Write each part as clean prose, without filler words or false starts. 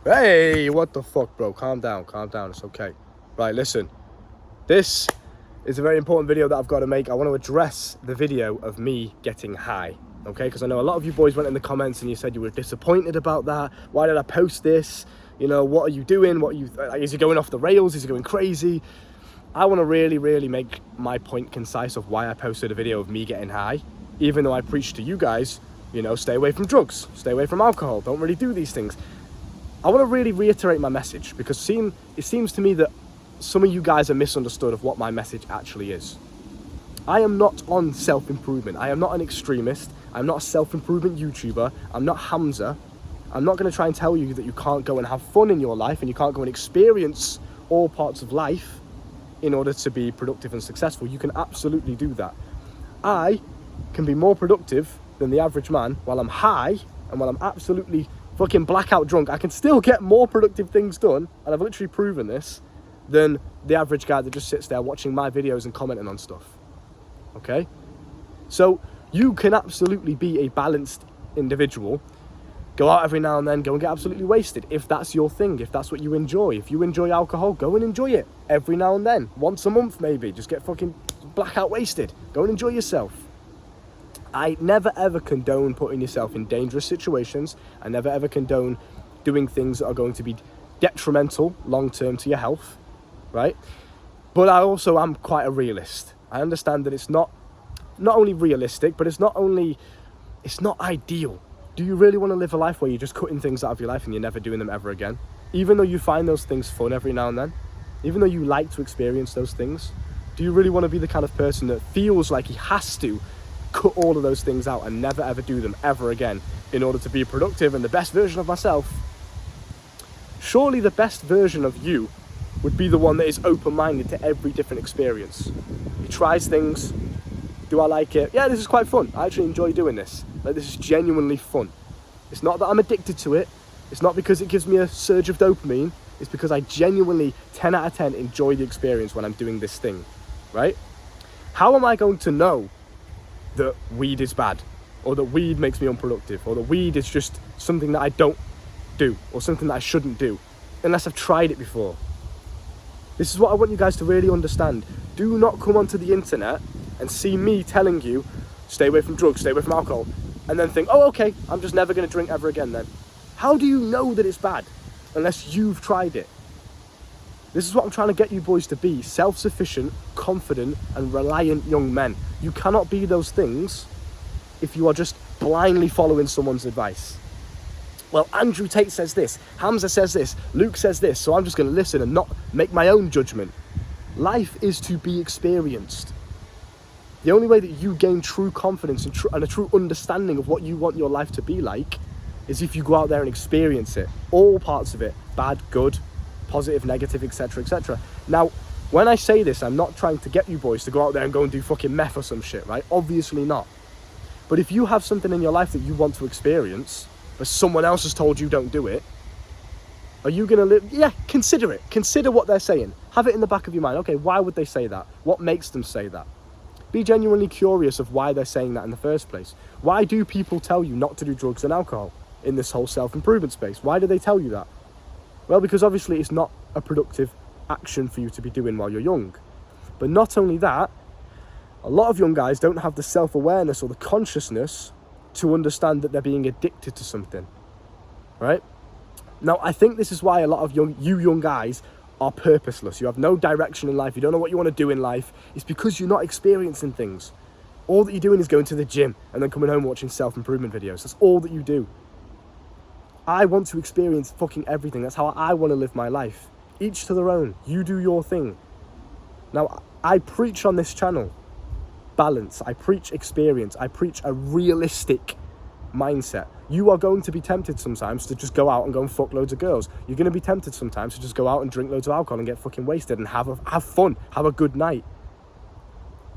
Hey, what the fuck, bro? Calm down, it's okay. Right, listen. This is a very important video that I've got to make. I want to address the video of me getting high, okay? Because I know a lot of you boys went in the comments and you said you were disappointed about that. Why did I post this? You know, what are you doing? Is it going off the rails? Is it going crazy? I want to really make my point concise of why I posted a video of me getting high, even though I preach to you guys, you know, stay away from drugs, stay away from alcohol, don't really do these things. I want to really reiterate my message because it seems to me that some of you guys are misunderstood of what my message actually is. I am not on self-improvement. I am not an extremist. I'm not a self-improvement YouTuber. I'm not Hamza. I'm not going to try and tell you that you can't go and have fun in your life and you can't go and experience all parts of life in order to be productive and successful. You can absolutely do that. I can be more productive than the average man while I'm high and while I'm absolutely fucking blackout drunk. I can still get more productive things done, and I've literally proven this, than the average guy that just sits there watching my videos and commenting on stuff. Okay? So you can absolutely be a balanced individual. Go out every now and then, go and get absolutely wasted if that's your thing, if that's what you enjoy. If you enjoy alcohol, go and enjoy it every now and then. Once a month maybe, just get fucking blackout wasted. Go and enjoy yourself. I never ever condone putting yourself in dangerous situations. I never ever condone doing things that are going to be detrimental long term to your health, right? But I also am quite a realist. I understand that it's not only realistic, but it's not ideal. Do you really want to live a life where you're just cutting things out of your life and you're never doing them ever again? Even though you find those things fun every now and then, even though you like to experience those things, do you really want to be the kind of person that feels like he has to cut all of those things out and never ever do them ever again in order to be productive and the best version of myself? Surely the best version of you would be the one that is open-minded to every different experience. He tries things. Do I like it? Yeah, this is quite fun. I actually enjoy doing this. Like, this is genuinely fun. It's not that I'm addicted to it. It's not because it gives me a surge of dopamine. It's because I genuinely, 10 out of 10, enjoy the experience when I'm doing this thing, right? How am I going to know that weed is bad, or that weed makes me unproductive, or that weed is just something that I don't do, or something that I shouldn't do, unless I've tried it before? This is what I want you guys to really understand. Do not come onto the internet and see me telling you, stay away from drugs, stay away from alcohol, and then think, oh, okay, I'm just never going to drink ever again then. How do you know that it's bad unless you've tried it? This is what I'm trying to get you boys to be: self-sufficient, confident, and reliant young men. You cannot be those things if you are just blindly following someone's advice. Well, Andrew Tate says this, Hamza says this, Luke says this, so I'm just going to listen and not make my own judgment. Life is to be experienced. The only way that you gain true confidence and a true understanding of what you want your life to be like is if you go out there and experience it. All parts of it, bad, good, positive, negative, etc, etc. Now, when I say this, I'm not trying to get you boys to go out there and go and do fucking meth or some shit, right? Obviously not. But if you have something in your life that you want to experience, but someone else has told you don't do it, are you going to live? Yeah, consider it. Consider what they're saying. Have it in the back of your mind. Okay, why would they say that? What makes them say that? Be genuinely curious of why they're saying that in the first place. Why do people tell you not to do drugs and alcohol in this whole self-improvement space? Why do they tell you that? Well, because obviously it's not a productive action for you to be doing while you're young. But not only that, a lot of young guys don't have the self-awareness or the consciousness to understand that they're being addicted to something, right? Now, I think this is why a lot of young guys are purposeless. You have no direction in life. You don't know what you want to do in life. It's because you're not experiencing things. All that you're doing is going to the gym and then coming home watching self-improvement videos. That's all that you do. I want to experience fucking everything. That's how I want to live my life. Each to their own. You do your thing. Now, I preach on this channel balance. I preach experience. I preach a realistic mindset. You are going to be tempted sometimes to just go out and go and fuck loads of girls. You're going to be tempted sometimes to just go out and drink loads of alcohol and get fucking wasted and have fun, have a good night.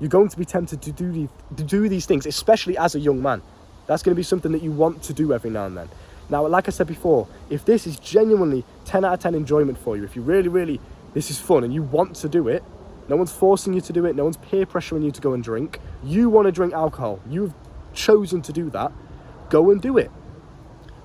You're going to be tempted to do these things, especially as a young man. That's going to be something that you want to do every now and then. Now, like I said before, if this is genuinely 10 out of 10 enjoyment for you, if you really, this is fun and you want to do it, no one's forcing you to do it, no one's peer pressuring you to go and drink, you want to drink alcohol, you've chosen to do that, go and do it.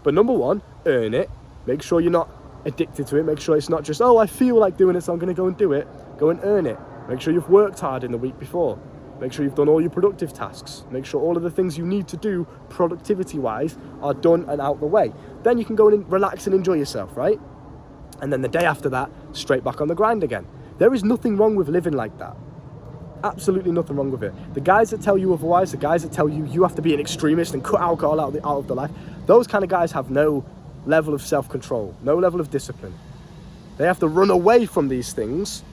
But number one, earn it. Make sure you're not addicted to it. Make sure it's not just, oh, I feel like doing it, so I'm going to go and do it. Go and earn it. Make sure you've worked hard in the week before. Make sure you've done all your productive tasks. Make sure all of the things you need to do productivity-wise are done and out the way. Then you can go and relax and enjoy yourself, right? And then the day after that, straight back on the grind again. There is nothing wrong with living like that. Absolutely nothing wrong with it. The guys that tell you otherwise, the guys that tell you you have to be an extremist and cut alcohol out of the life, those kind of guys have no level of self-control, no level of discipline. They have to run away from these things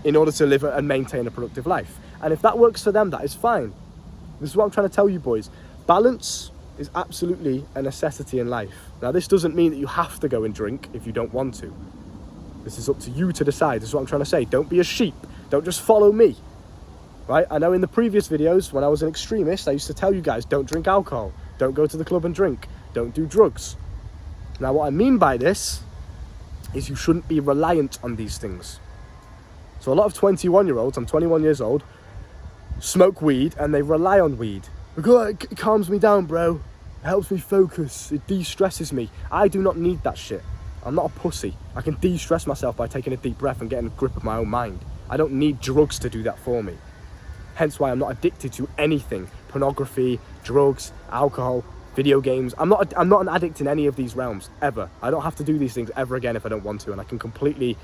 in order to live and maintain a productive life. And if that works for them, that is fine. This is what I'm trying to tell you, boys. Balance is absolutely a necessity in life. Now, this doesn't mean that you have to go and drink if you don't want to. This is up to you to decide. This is what I'm trying to say. Don't be a sheep. Don't just follow me. Right? I know in the previous videos, when I was an extremist, I used to tell you guys, don't drink alcohol. Don't go to the club and drink. Don't do drugs. Now, what I mean by this is you shouldn't be reliant on these things. So a lot of 21-year-olds, I'm 21 years old, smoke weed and they rely on weed. Because it calms me down, bro. It helps me focus. It de-stresses me. I do not need that shit. I'm not a pussy. I can de-stress myself by taking a deep breath and getting a grip of my own mind. I don't need drugs to do that for me. Hence why I'm not addicted to anything. Pornography, drugs, alcohol, video games. I'm not an addict in any of these realms, ever. I don't have to do these things ever again if I don't want to, and I can completely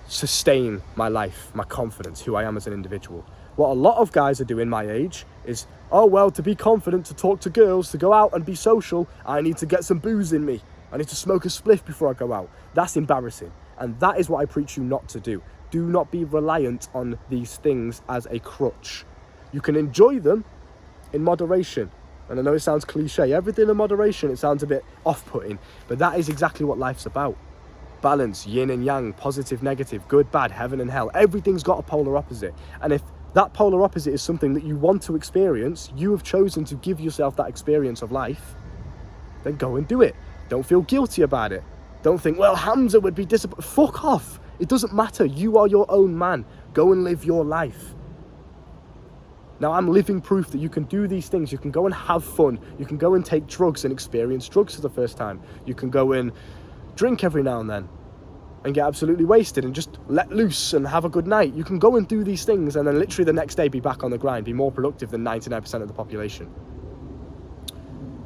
sustain my life, my confidence, who I am as an individual. What a lot of guys are doing my age is, oh, well, to be confident, to talk to girls, to go out and be social, I need to get some booze in me. I need to smoke a spliff before I go out. That's embarrassing. And that is what I preach you not to do. Do not be reliant on these things as a crutch. You can enjoy them in moderation. And I know it sounds cliche. Everything in moderation, it sounds a bit off-putting. But that is exactly what life's about. Balance, yin and yang, positive, negative, good, bad, heaven and hell. Everything's got a polar opposite. And if that polar opposite is something that you want to experience, you have chosen to give yourself that experience of life, then go and do it. Don't feel guilty about it. Don't think, well, Hamza would be disappointed. Fuck off. It doesn't matter. You are your own man. Go and live your life. Now, I'm living proof that you can do these things. You can go and have fun. You can go and take drugs and experience drugs for the first time. You can go and drink every now and then and get absolutely wasted and just let loose and have a good night. You can go and do these things and then literally the next day be back on the grind, be more productive than 99% of the population.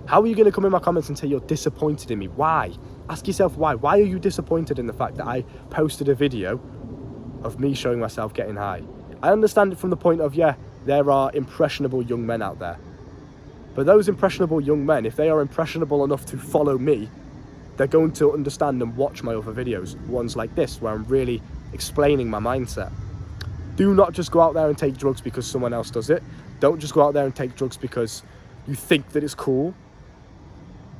How are you going to come in my comments and say you're disappointed in me? Why? Ask yourself why. Why are you disappointed in the fact that I posted a video of me showing myself getting high? I understand it from the point of, yeah, there are impressionable young men out there. But those impressionable young men, if they are impressionable enough to follow me, they're going to understand and watch my other videos, ones like this, where I'm really explaining my mindset. Do not just go out there and take drugs because someone else does it. Don't just go out there and take drugs because you think that it's cool.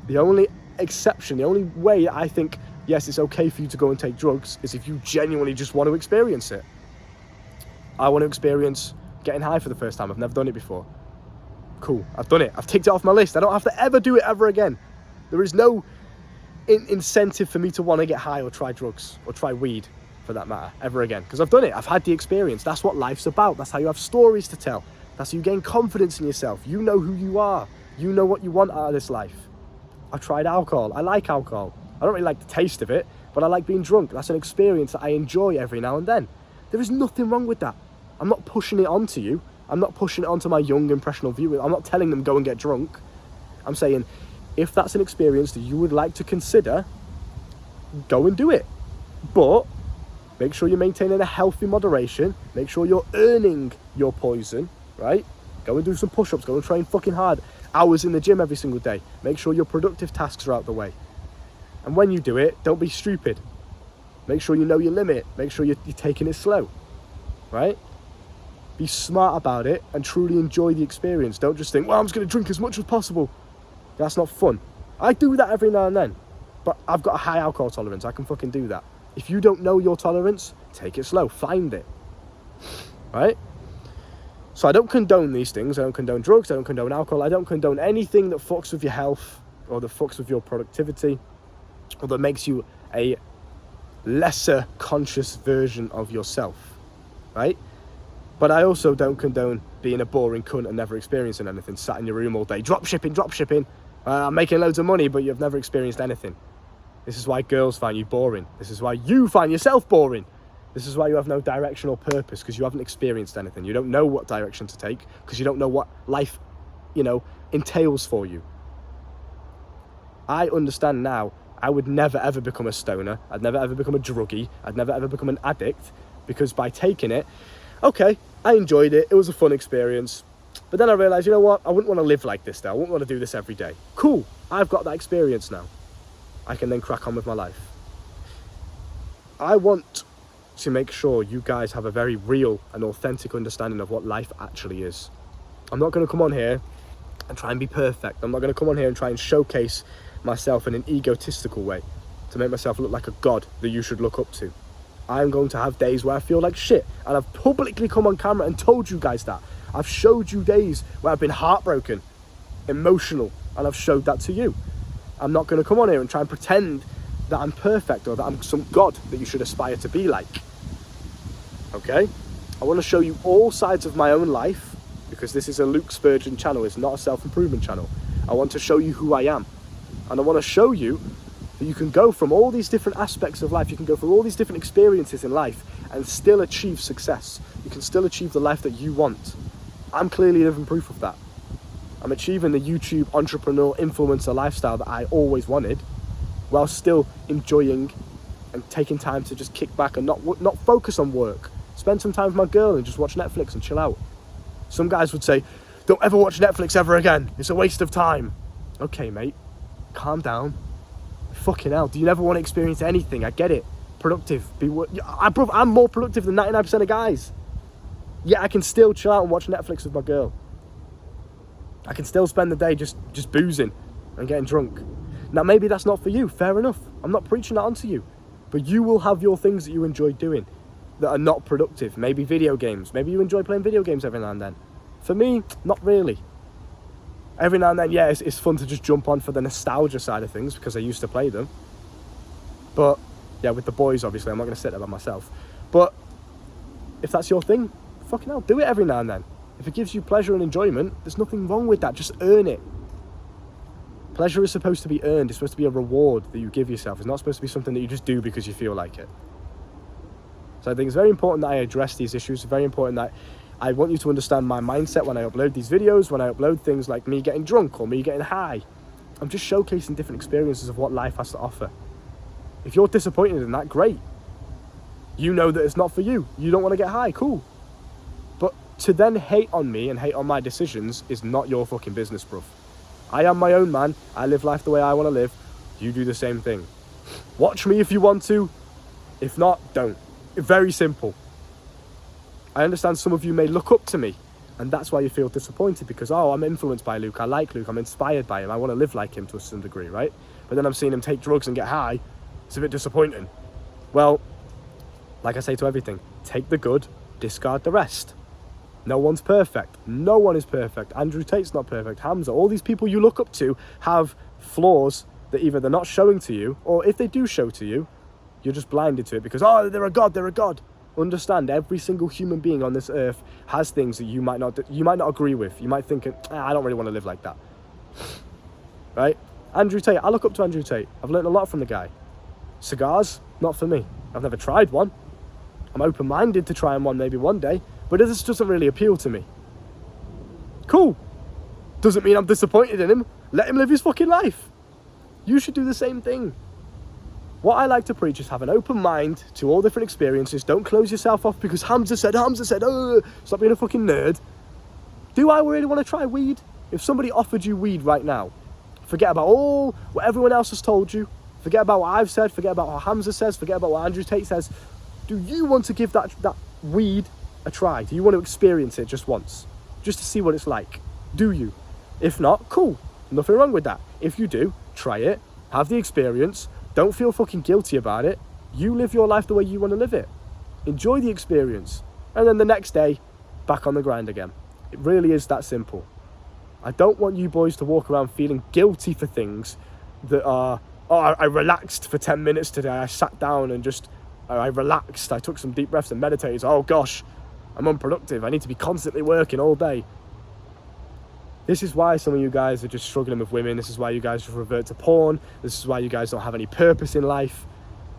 The only exception, the only way I think, yes, it's okay for you to go and take drugs is if you genuinely just want to experience it. I want to experience getting high for the first time. I've never done it before. Cool, I've done it. I've ticked it off my list. I don't have to ever do it ever again. There is no incentive for me to want to get high or try drugs or try weed for that matter ever again, because I've done it. I've had the experience. That's what life's about. That's how you have stories to tell. That's how you gain confidence in yourself. You know who you are. You know what you want out of this life. I've tried alcohol. I like alcohol. I don't really like the taste of it, but I like being drunk. That's an experience that I enjoy every now and then. There is nothing wrong with that. I'm not pushing it onto you. I'm not pushing it onto my young, impressionable viewers. I'm not telling them go and get drunk. I'm saying, if that's an experience that you would like to consider, go and do it. But make sure you're maintaining a healthy moderation. Make sure you're earning your poison, right? Go and do some push-ups. Go and train fucking hard. Hours in the gym every single day. Make sure your productive tasks are out the way. And when you do it, don't be stupid. Make sure you know your limit. Make sure you're taking it slow, right? Be smart about it and truly enjoy the experience. Don't just think, well, I'm just going to drink as much as possible. That's not fun. I do that every now and then, but I've got a high alcohol tolerance. I can fucking do that. If you don't know your tolerance, take it slow. Find it, right? So I don't condone these things. I don't condone drugs. I don't condone alcohol. I don't condone anything that fucks with your health or that fucks with your productivity or that makes you a lesser conscious version of yourself, right? But I also don't condone being a boring cunt and never experiencing anything, sat in your room all day, drop shipping. I'm making loads of money, but you've never experienced anything. This is why girls find you boring. This is why you find yourself boring. This is why you have no direction or purpose, because you haven't experienced anything. You don't know what direction to take, because you don't know what life, entails for you. I understand now I would never ever become a stoner. I'd never ever become a druggie. I'd never ever become an addict, because by taking it, okay, I enjoyed it. It was a fun experience. But then I realised, you know what? I wouldn't want to live like this now. I wouldn't want to do this every day. Cool. I've got that experience now. I can then crack on with my life. I want to make sure you guys have a very real and authentic understanding of what life actually is. I'm not going to come on here and try and be perfect. I'm not going to come on here and try and showcase myself in an egotistical way to make myself look like a god that you should look up to. I'm going to have days where I feel like shit, and I've publicly come on camera and told you guys that. I've showed you days where I've been heartbroken, emotional, and I've showed that to you. I'm not going to come on here and try and pretend that I'm perfect or that I'm some god that you should aspire to be like. Okay? I want to show you all sides of my own life, because this is a Luke Spurgeon channel. It's not a self-improvement channel. I want to show you who I am. And I want to show you that you can go from all these different aspects of life, you can go through all these different experiences in life and still achieve success. You can still achieve the life that you want. I'm clearly living proof of that. I'm achieving the YouTube entrepreneur influencer lifestyle that I always wanted, while still enjoying and taking time to just kick back and not focus on work. Spend some time with my girl and just watch Netflix and chill out. Some guys would say, don't ever watch Netflix ever again. It's a waste of time. Okay, mate, calm down. Fucking hell, do you never want to experience anything? I get it. Productive. I'm more productive than 99% of guys. Yet I can still chill out and watch Netflix with my girl. I can still spend the day just boozing and getting drunk. Now, maybe that's not for you. Fair enough. I'm not preaching that onto you. But you will have your things that you enjoy doing that are not productive. Maybe video games. Maybe you enjoy playing video games every now and then. For me, not really. Every now and then, yeah, it's fun to just jump on for the nostalgia side of things, because I used to play them. But, yeah, with the boys, obviously, I'm not going to sit there by myself. But if that's your thing, fucking hell, do it every now and then. If it gives you pleasure and enjoyment, there's nothing wrong with that. Just earn it. Pleasure is supposed to be earned. It's supposed to be a reward that you give yourself. It's not supposed to be something that you just do because you feel like it. So I think it's very important that I address these issues. It's very important that I want you to understand my mindset when I upload these videos, when I upload things like me getting drunk or me getting high. I'm just showcasing different experiences of what life has to offer. If you're disappointed in that, great. You know that it's not for you. You don't want to get high, cool. But to then hate on me and hate on my decisions is not your fucking business, bruv. I am my own man. I live life the way I want to live. You do the same thing. Watch me if you want to. If not, don't. Very simple. I understand some of you may look up to me, and that's why you feel disappointed, because, oh, I'm influenced by Luke. I like Luke. I'm inspired by him. I want to live like him to some degree, right? But then I'm seeing him take drugs and get high. It's a bit disappointing. Well, like I say to everything, take the good, discard the rest. No one's perfect. No one is perfect. Andrew Tate's not perfect. Hamza, all these people you look up to have flaws that either they're not showing to you, or if they do show to you, you're just blinded to it because, oh, they're a god, they're a god. Understand, every single human being on this earth has things that you might not agree with. You might think, I don't really want to live like that. Right? Andrew Tate, I look up to Andrew Tate. I've learned a lot from the guy. Cigars, not for me. I've never tried one. I'm open-minded to trying one maybe one day, but this doesn't really appeal to me. Cool. Doesn't mean I'm disappointed in him. Let him live his fucking life. You should do the same thing. What I like to preach is have an open mind to all different experiences. Don't close yourself off because Hamza said, stop being a fucking nerd. Do I really want to try weed? If somebody offered you weed right now, forget about all what everyone else has told you. Forget about what I've said. Forget about what Hamza says. Forget about what Andrew Tate says. Do you want to give that weed a try? Do you want to experience it just once? Just to see what it's like? Do you? If not, cool. Nothing wrong with that. If you do, try it. Have the experience. Don't feel fucking guilty about it. You live your life the way you want to live it. Enjoy the experience. And then the next day, back on the grind again. It really is that simple. I don't want you boys to walk around feeling guilty for things that are, I relaxed for 10 minutes today. I sat down and I relaxed. I took some deep breaths and meditated. Oh gosh, I'm unproductive. I need to be constantly working all day. This is why some of you guys are just struggling with women. This is why you guys just revert to porn. This is why you guys don't have any purpose in life.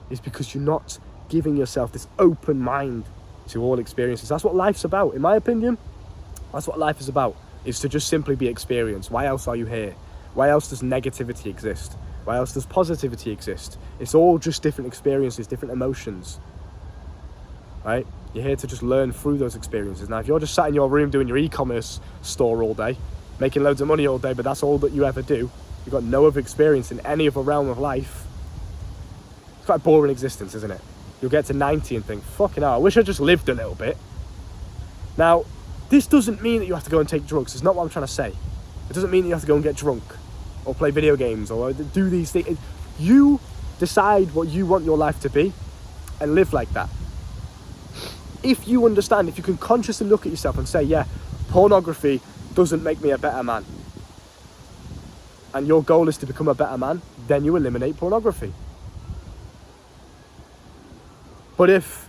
It's because you're not giving yourself this open mind to all experiences. That's what life's about. In my opinion, that's what life is about. Is to just simply be experienced. Why else are you here? Why else does negativity exist? Why else does positivity exist? It's all just different experiences, different emotions. Right? You're here to just learn through those experiences. Now, if you're just sat in your room doing your e-commerce store all day, making loads of money all day, but that's all that you ever do, you've got no other experience in any other realm of life, it's quite a boring existence, isn't it? You'll get to 90 and think, fucking hell, I wish I just lived a little bit. Now, this doesn't mean that you have to go and take drugs. It's not what I'm trying to say. It doesn't mean that you have to go and get drunk or play video games or do these things. You decide what you want your life to be and live like that. If you understand, if you can consciously look at yourself and say, yeah, pornography doesn't make me a better man, and your goal is to become a better man, then you eliminate pornography. But if,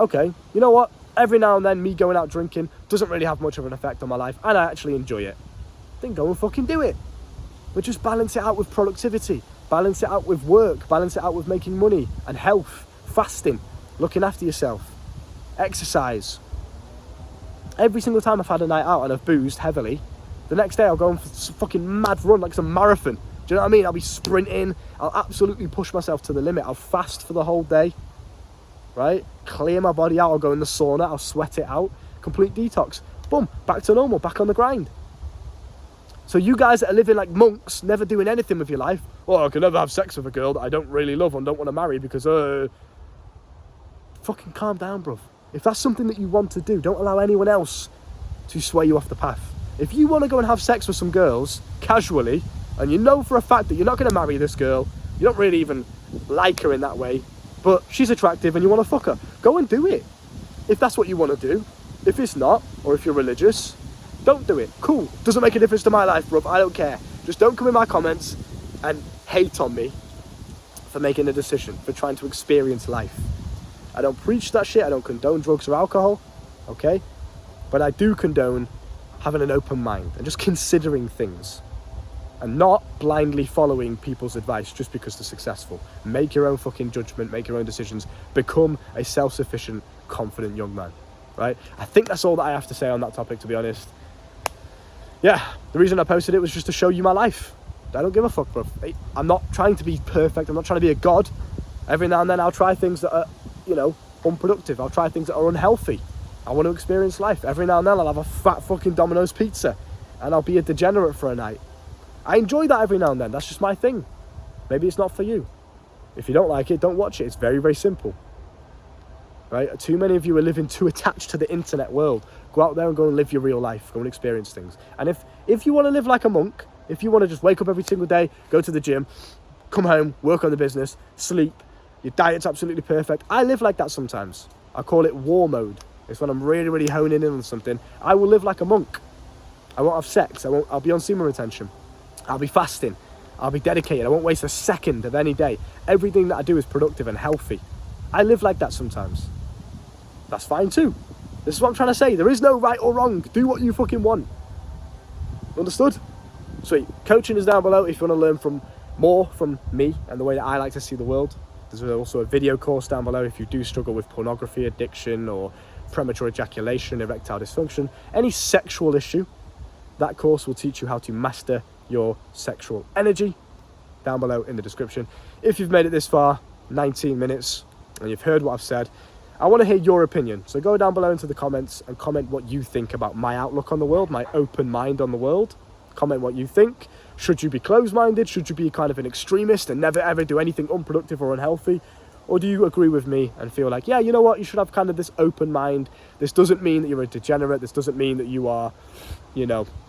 okay, you know what, every now and then me going out drinking doesn't really have much of an effect on my life and I actually enjoy it, then go and fucking do it. But just balance it out with productivity, balance it out with work, balance it out with making money and health, fasting, looking after yourself, exercise. Every single time I've had a night out and I've boozed heavily, the next day I'll go on for some fucking mad run, like some marathon. Do you know what I mean? I'll be sprinting. I'll absolutely push myself to the limit. I'll fast for the whole day, right? Clear my body out. I'll go in the sauna. I'll sweat it out. Complete detox. Boom, back to normal, back on the grind. So you guys that are living like monks, never doing anything with your life, I can never have sex with a girl that I don't really love and don't want to marry because, fucking calm down, bruv. If that's something that you want to do, don't allow anyone else to sway you off the path. If you want to go and have sex with some girls casually, and you know for a fact that you're not going to marry this girl, you don't really even like her in that way, but she's attractive and you want to fuck her, go and do it. If that's what you want to do. If it's not, or if you're religious, don't do it. Cool. Doesn't make a difference to my life, bruv. I don't care. Just don't come in my comments and hate on me for making a decision, for trying to experience life. I don't preach that shit. I don't condone drugs or alcohol, okay? But I do condone having an open mind and just considering things and not blindly following people's advice just because they're successful. Make your own fucking judgment, make your own decisions, become a self-sufficient, confident young man, right? I think that's all that I have to say on that topic, to be honest. Yeah, the reason I posted it was just to show you my life. I don't give a fuck, bro. I'm not trying to be perfect. I'm not trying to be a god. Every now and then I'll try things that are, unproductive. I'll try things that are unhealthy. I want to experience life. Every now and then I'll have a fat fucking Domino's pizza and I'll be a degenerate for a night. I enjoy that every now and then. That's just my thing. Maybe it's not for you. If you don't like it, don't watch it. It's very, very simple. Right? Too many of you are living too attached to the internet world. Go out there and go and live your real life. Go and experience things. And if you want to live like a monk, if you want to just wake up every single day, go to the gym, come home, work on the business, sleep, your diet's absolutely perfect. I live like that sometimes. I call it war mode. It's when I'm really, really honing in on something. I will live like a monk. I won't have sex. I'll be on semen retention. I'll be fasting. I'll be dedicated. I won't waste a second of any day. Everything that I do is productive and healthy. I live like that sometimes. That's fine too. This is what I'm trying to say. There is no right or wrong. Do what you fucking want. Understood? Sweet. Coaching is down below if you want to learn more from me and the way that I like to see the world. There's also a video course down below if you do struggle with pornography addiction or premature ejaculation, erectile dysfunction, any sexual issue. That course will teach you how to master your sexual energy down below in the description. If you've made it this far, 19 minutes, and you've heard what I've said, I want to hear your opinion. So go down below into the comments and comment what you think about my outlook on the world, my open mind on the world. Comment what you think. Should you be closed-minded? Should you be kind of an extremist and never ever do anything unproductive or unhealthy? Or do you agree with me and feel like, yeah, you know what, you should have kind of this open mind. This doesn't mean that you're a degenerate. This doesn't mean that you are,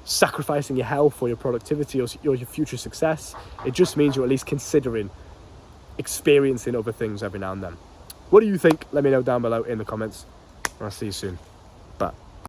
sacrificing your health or your productivity or your future success. It just means you're at least considering experiencing other things every now and then. What do you think? Let me know down below in the comments. I'll see you soon. Bye.